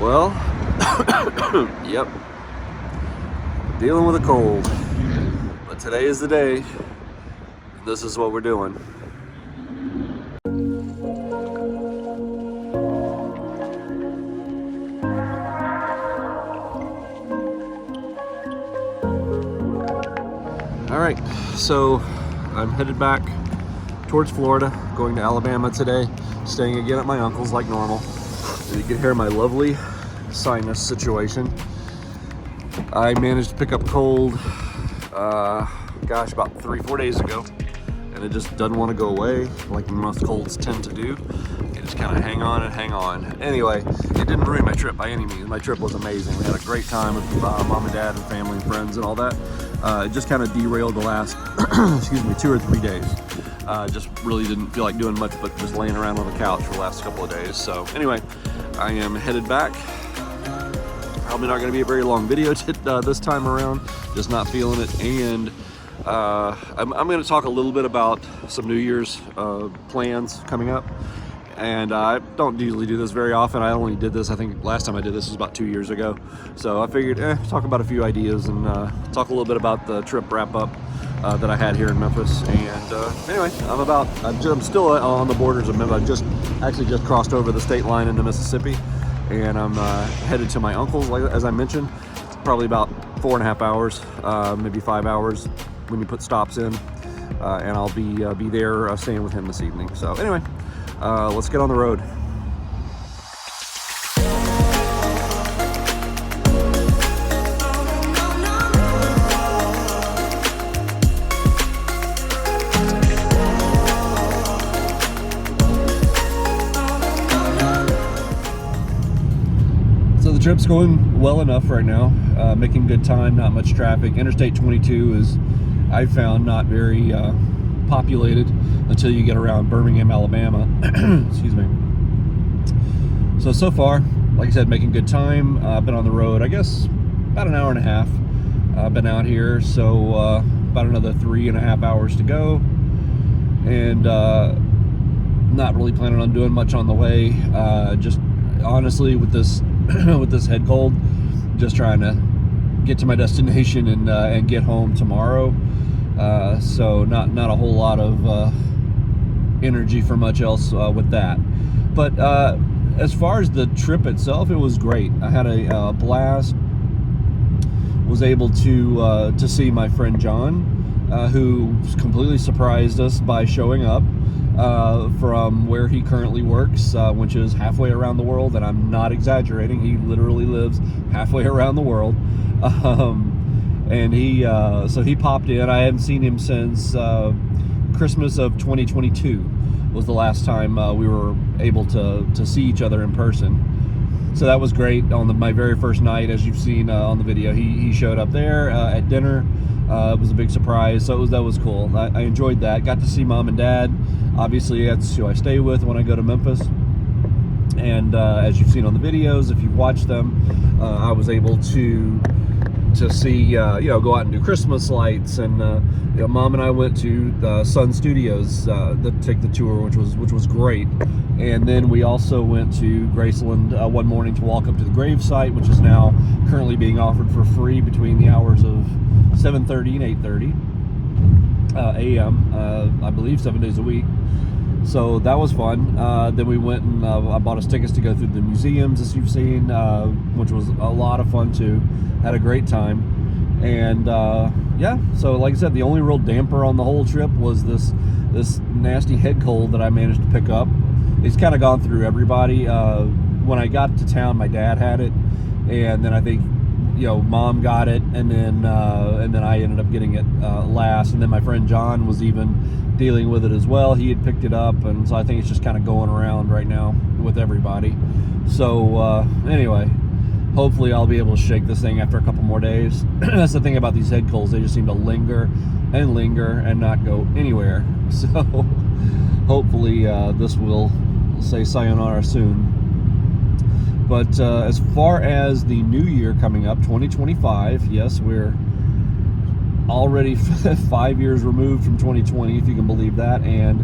Well, yep, dealing with a cold, but today is the day. This is what we're doing. All right, so I'm headed back towards Florida, going to Alabama today, staying again at my uncle's like normal. And you can hear my lovely sinus situation. I managed to pick up cold, about 3-4 days ago, and it just doesn't want to go away like most colds tend to do. You just kind of hang on and hang on. Anyway, it didn't ruin my trip by any means. My trip was amazing. We had a great time with mom and dad and family and friends and all that. It just kind of derailed the last, 2 or 3 days. Just really didn't feel like doing much but just laying around on the couch for the last couple of days. So anyway, I am headed back. Probably not going to be a very long video this time around. Just not feeling it. And I'm going to talk a little bit about some New Year's plans coming up. And I don't usually do this very often. I only did this, I think last time I did this was about 2 years ago. So I figured, talk about a few ideas and talk a little bit about the trip wrap up that I had here in Memphis. And anyway, I'm still on the borders of Memphis. I just crossed over the state line into Mississippi, and I'm headed to my uncle's, as I mentioned. Probably about 4.5 hours, maybe 5 hours when you put stops in, and I'll be there staying with him this evening. So anyway, let's get on the road. So the trip's going well enough right now, making good time, not much traffic. Interstate 22 is, I found, not very populated until you get around Birmingham, Alabama. Excuse me. So far, like I said, making good time. I've been on the road, I guess, about an hour and a half. I've been out here, so about another 3.5 hours to go. And not really planning on doing much on the way. Just honestly, with this with this head cold, just trying to get to my destination and get home tomorrow. So not a whole lot of energy for much else with that. But as far as the trip itself, it was great. I had a blast. Was able to see my friend John, who completely surprised us by showing up from where he currently works, which is halfway around the world, and I'm not exaggerating. He literally lives halfway around the world. And he popped in. I haven't seen him since Christmas of 2022 was the last time we were able to see each other in person. So that was great. On my very first night, as you've seen on the video, he showed up there at dinner. It was a big surprise, so that was cool. I enjoyed that. Got to see mom and dad. Obviously, that's who I stay with when I go to Memphis. And as you've seen on the videos, if you've watched them, I was able to see, go out and do Christmas lights. And mom and I went to Sun Studios to take the tour, which was great. And then we also went to Graceland one morning to walk up to the grave site, which is now currently being offered for free between the hours of 7:30 and 8:30 a.m. I believe 7 days a week. So that was fun. Then we went and I bought us tickets to go through the museums, as you've seen, which was a lot of fun too. Had a great time. And so like I said, the only real damper on the whole trip was this nasty head cold that I managed to pick up. It's kind of gone through everybody. When I got to town, my dad had it, and then I think mom got it, and then I ended up getting it last, and then my friend John was even dealing with it as well. He had picked it up, and so I think it's just kind of going around right now with everybody. So anyway, hopefully I'll be able to shake this thing after a couple more days. That's the thing about these head colds, they just seem to linger and not go anywhere. So hopefully this will say sayonara soon. But as far as the new year coming up, 2025, yes, we're already 5 years removed from 2020, if you can believe that. And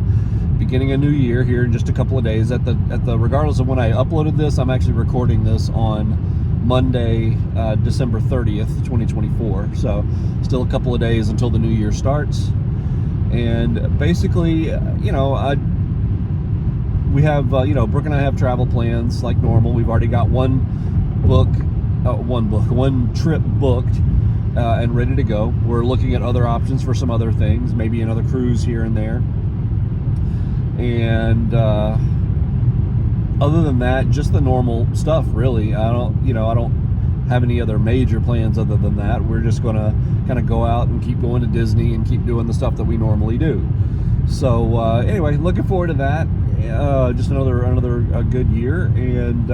beginning a new year here in just a couple of days. Regardless of when I uploaded this, I'm actually recording this on Monday, December 30th, 2024. So still a couple of days until the new year starts. And basically, we have, Brooke and I have travel plans like normal. We've already got one trip booked and ready to go. We're looking at other options for some other things, maybe another cruise here and there. And other than that, just the normal stuff, really. I don't have any other major plans other than that. We're just going to kind of go out and keep going to Disney and keep doing the stuff that we normally do. So anyway, looking forward to that. Just another good year, and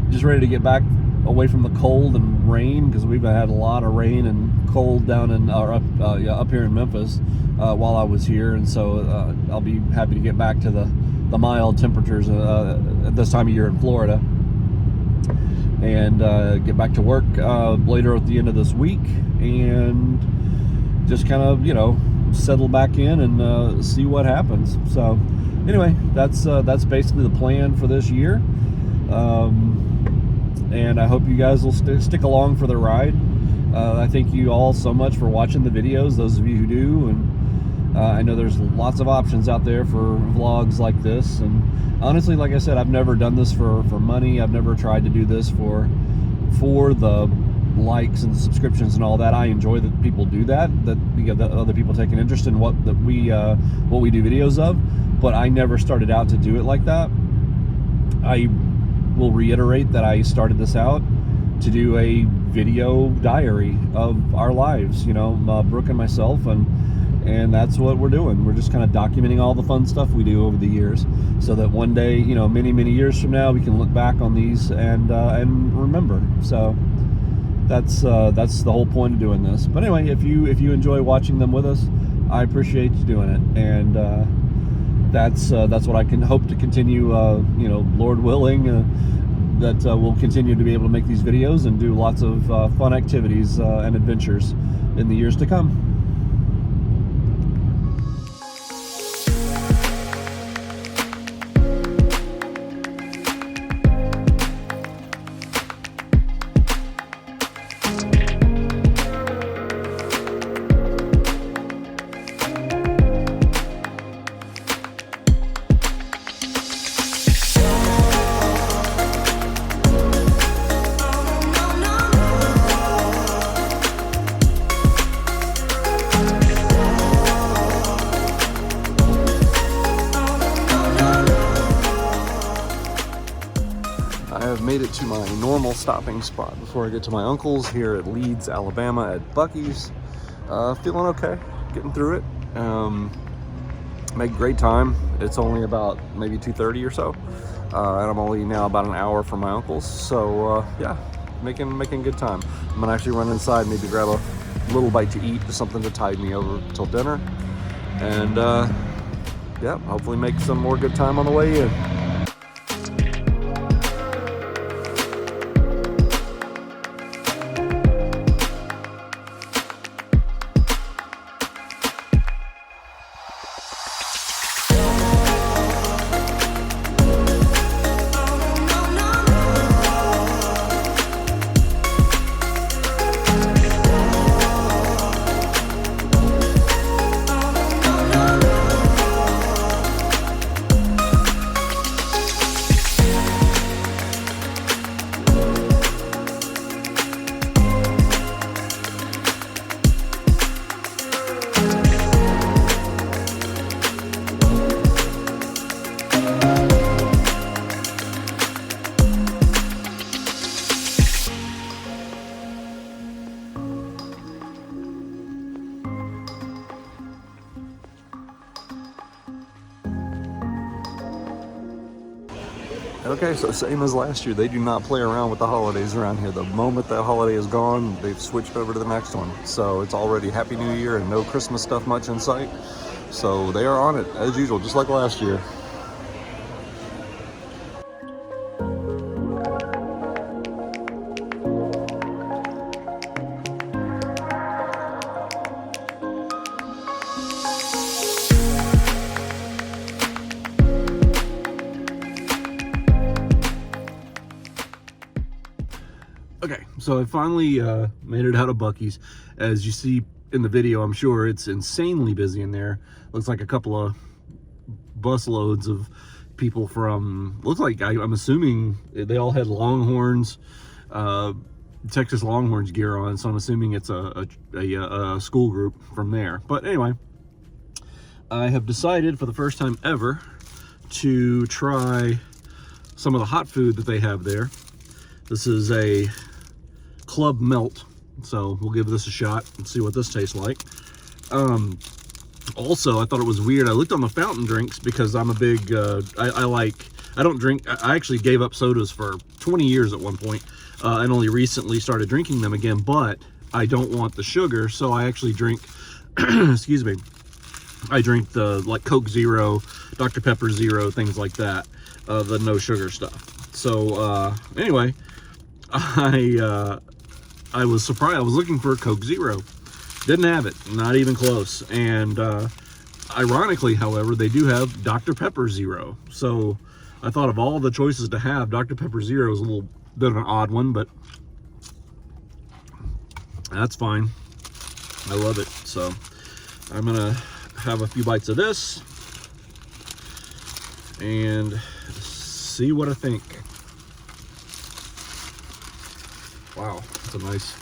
just ready to get back away from the cold and rain, because we've had a lot of rain and cold down in up here in Memphis while I was here, and so I'll be happy to get back to the mild temperatures at this time of year in Florida, and get back to work later at the end of this week, and just kind of settle back in and see what happens. So anyway, that's basically the plan for this year. And I hope you guys will stick along for the ride. I thank you all so much for watching the videos, those of you who do, and I know there's lots of options out there for vlogs like this, and honestly, like I said, I've never done this for money. I've never tried to do this for the likes and subscriptions and all that. I enjoy that people do that other people take an interest in what we do videos of, but I never started out to do it like that. I will reiterate that I started this out to do a video diary of our lives, Brooke and myself, and that's what we're doing. We're just kind of documenting all the fun stuff we do over the years, so that one day, many years from now, we can look back on these and remember. So that's the whole point of doing this. But anyway, if you enjoy watching them with us, I appreciate you doing it, and that's what I can hope to continue, Lord willing, that we'll continue to be able to make these videos and do lots of fun activities and adventures in the years to come. I have made it to my normal stopping spot before I get to my uncle's here at Leeds, Alabama at Bucky's. Feeling okay, getting through it. Made great time. It's only about maybe 2:30 or so, and I'm only now about an hour from my uncle's. So yeah, making good time. I'm gonna actually run inside, maybe grab a little bite to eat, just something to tide me over till dinner, and yeah, hopefully make some more good time on the way in. Okay, so same as last year, they do not play around with the holidays around here. The moment that holiday is gone, they've switched over to the next one. So it's already Happy New Year and no Christmas stuff much in sight. So they are on it as usual, just like last year. Okay, so I finally made it out of Bucky's. As you see in the video, I'm sure it's insanely busy in there. Looks like a couple of bus loads of people from, looks like, I'm assuming they all had Longhorns, Texas Longhorns gear on, so I'm assuming it's a school group from there. But anyway, I have decided for the first time ever to try some of the hot food that they have there. This is a Club Melt, so we'll give this a shot and see what this tastes like. Also, I thought it was weird. I looked on the fountain drinks because I'm a big, I don't drink, I actually gave up sodas for 20 years at one point, and only recently started drinking them again, but I don't want the sugar, so I actually drink, excuse me, I drink the, like, Coke Zero, Dr. Pepper Zero, things like that, the no sugar stuff. So, anyway, I was surprised. I was looking for a Coke Zero. Didn't have it, not even close. And ironically, however, they do have Dr. Pepper Zero. So I thought of all the choices to have, Dr. Pepper Zero is a little bit of an odd one, but that's fine. I love it. So I'm gonna have a few bites of this and see what I think. Wow, that's a nice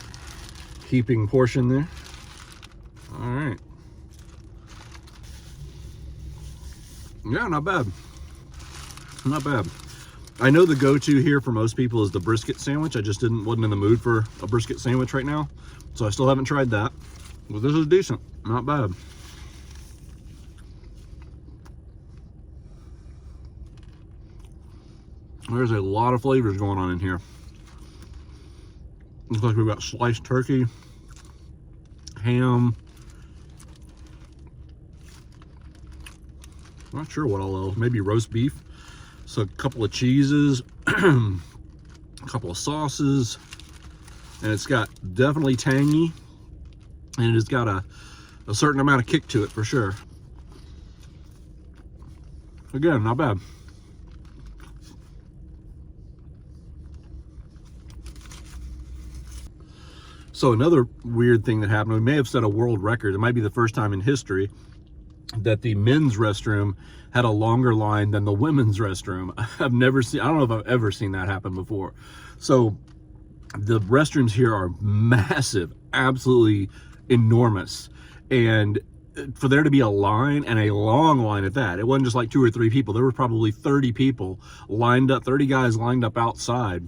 heaping portion there. All right. Yeah, not bad. Not bad. I know the go-to here for most people is the brisket sandwich. I just wasn't in the mood for a brisket sandwich right now, so I still haven't tried that. But this is decent. Not bad. There's a lot of flavors going on in here. Looks like we've got sliced turkey, ham. Not sure what all else. Maybe roast beef. So a couple of cheeses, a couple of sauces, and it's got definitely tangy, and it's got a certain amount of kick to it for sure. Again, not bad. So another weird thing that happened, we may have set a world record. It might be the first time in history that the men's restroom had a longer line than the women's restroom. I've never seen, I don't know if I've ever seen that happen before. So the restrooms here are massive, absolutely enormous. And for there to be a line, and a long line at that, it wasn't just like 2 or 3 people. There were probably 30 people lined up, 30 guys lined up outside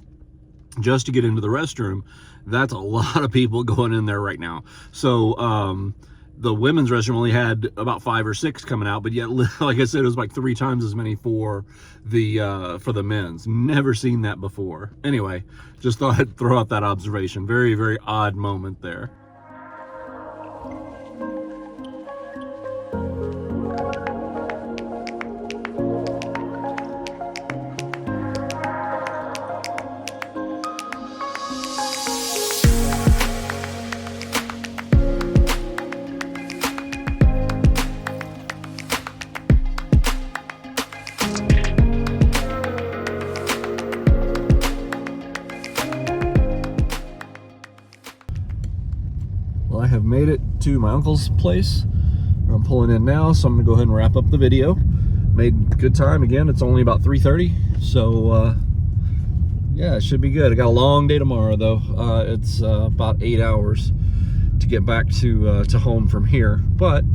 just to get into the restroom. That's a lot of people going in there right now. So the women's restroom only had about 5 or 6 coming out, but yet, like I said, it was like 3 times as many for the men's. Never seen that before. Anyway, just thought I'd throw out that observation. Very, very odd moment there. Well, I have made it to my uncle's place. I'm pulling in now, so I'm gonna go ahead and wrap up the video. Made good time. Again, it's only about 3:30, so yeah, it should be good. I got a long day tomorrow though. It's about 8 hours to get back to home from here, but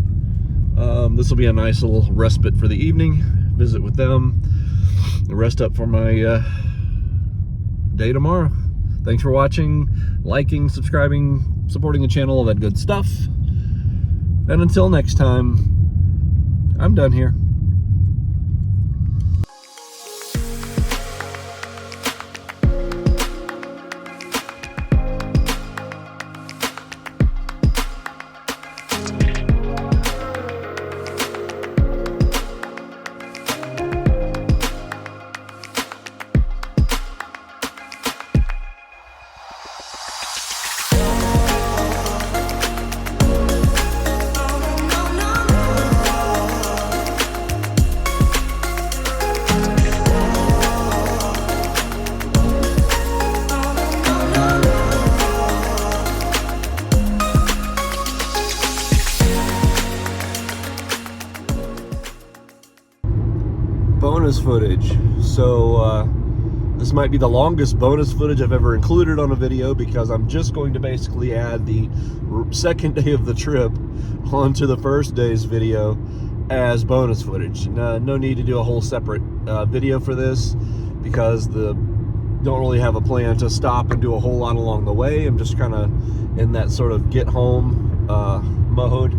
this will be a nice little respite for the evening. Visit with them, rest up for my day tomorrow. Thanks for watching, liking, subscribing, supporting the channel, all that good stuff. And until next time, I'm done here. bonus footage. So this might be the longest bonus footage I've ever included on a video, because I'm just going to basically add the second day of the trip onto the first day's video as bonus footage. No need to do a whole separate video for this, because don't really have a plan to stop and do a whole lot along the way. I'm just kind of in that sort of get home mode.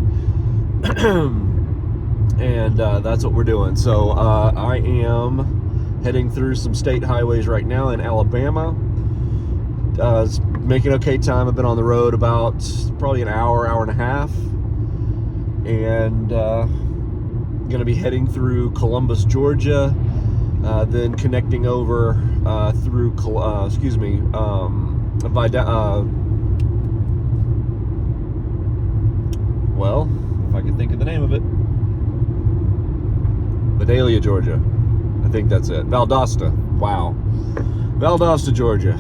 And that's what we're doing. So I am heading through some state highways right now in Alabama. Making okay time. I've been on the road about probably an hour and a half, and gonna be heading through Columbus, Georgia, then connecting over through well, if I can think of the name of it, Vidalia, Georgia. I think that's it. Valdosta. Wow. Valdosta, Georgia.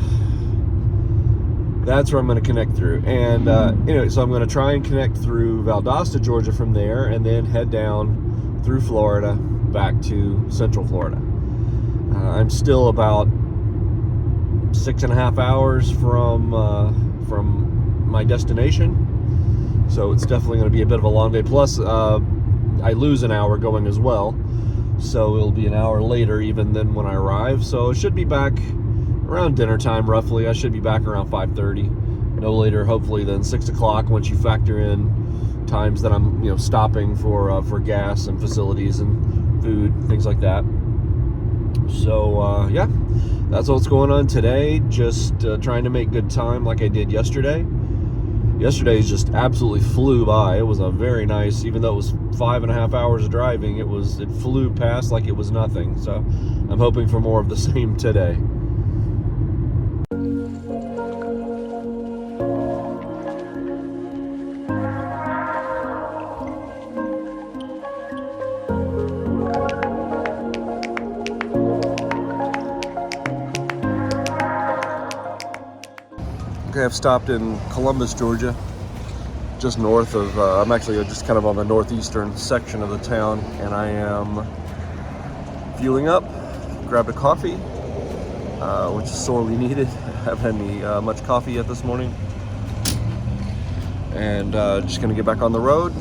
That's where I'm going to connect through. And anyway, so I'm going to try and connect through Valdosta, Georgia from there, and then head down through Florida back to Central Florida. I'm still about 6.5 hours from my destination, so it's definitely going to be a bit of a long day. Plus, I lose an hour going as well, so it'll be an hour later even than when I arrive. So I should be back around dinner time, roughly. I should be back around 5:30, no later, hopefully, than 6 o'clock, once you factor in times that I'm stopping for gas and facilities and food, things like that. So yeah, that's what's going on today. Just trying to make good time like I did yesterday. Yesterday's just absolutely flew by. It was a very nice, even though it was 5.5 hours of driving, it flew past like it was nothing. So I'm hoping for more of the same today. Okay, I've stopped in Columbus, Georgia, just north of, I'm actually just kind of on the northeastern section of the town, and I am fueling up. Grabbed a coffee, which is sorely needed. I haven't had any much coffee yet this morning. And just gonna get back on the road.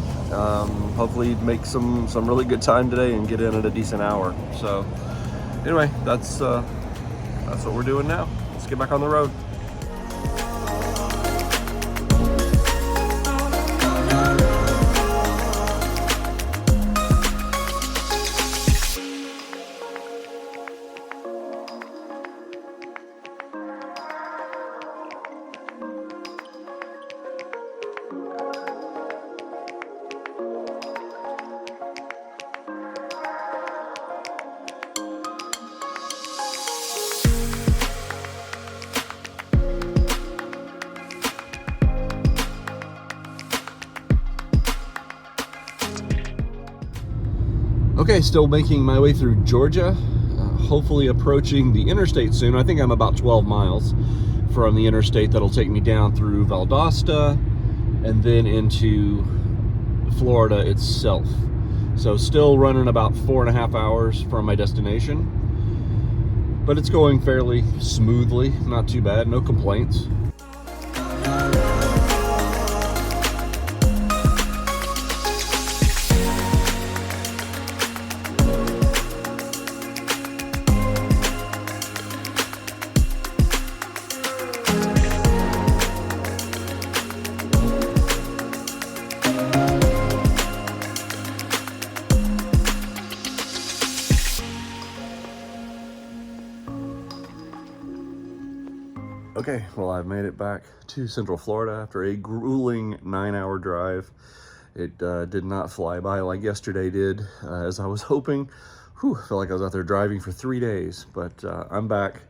Hopefully make some really good time today and get in at a decent hour. So anyway, that's what we're doing now. Let's get back on the road. Okay, still making my way through Georgia, hopefully approaching the interstate soon. I think I'm about 12 miles from the interstate that'll take me down through Valdosta and then into Florida itself. So still running about 4.5 hours from my destination, but it's going fairly smoothly, not too bad, no complaints. Okay, well, I've made it back to Central Florida after a grueling 9-hour drive. It did not fly by like yesterday did, as I was hoping. Whew, I felt like I was out there driving for 3 days, but I'm back,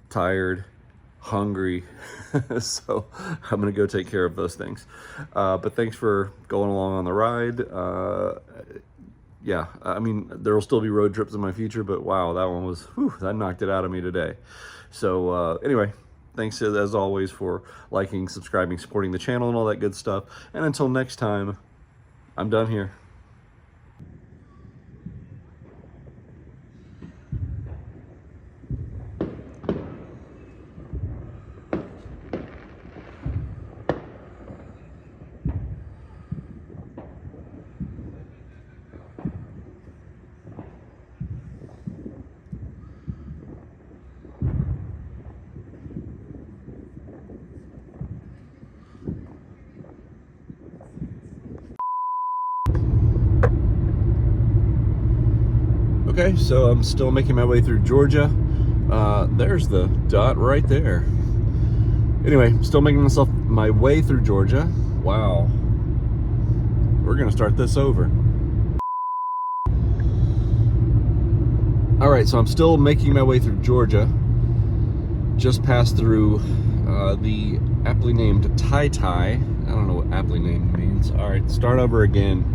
tired, hungry, so I'm gonna go take care of those things. But thanks for going along on the ride. Yeah, I mean, there will still be road trips in my future, but wow, that one was, whew, that knocked it out of me today. So anyway, thanks as always for liking, subscribing, supporting the channel and all that good stuff. And until next time, I'm done here. Okay, so I'm still making my way through Georgia. There's the dot right there. Anyway, still making my way through Georgia. Wow. We're gonna start this over. All right, so I'm still making my way through Georgia. Just passed through the aptly named Tai Tai. I don't know what aptly named means. All right, start over again.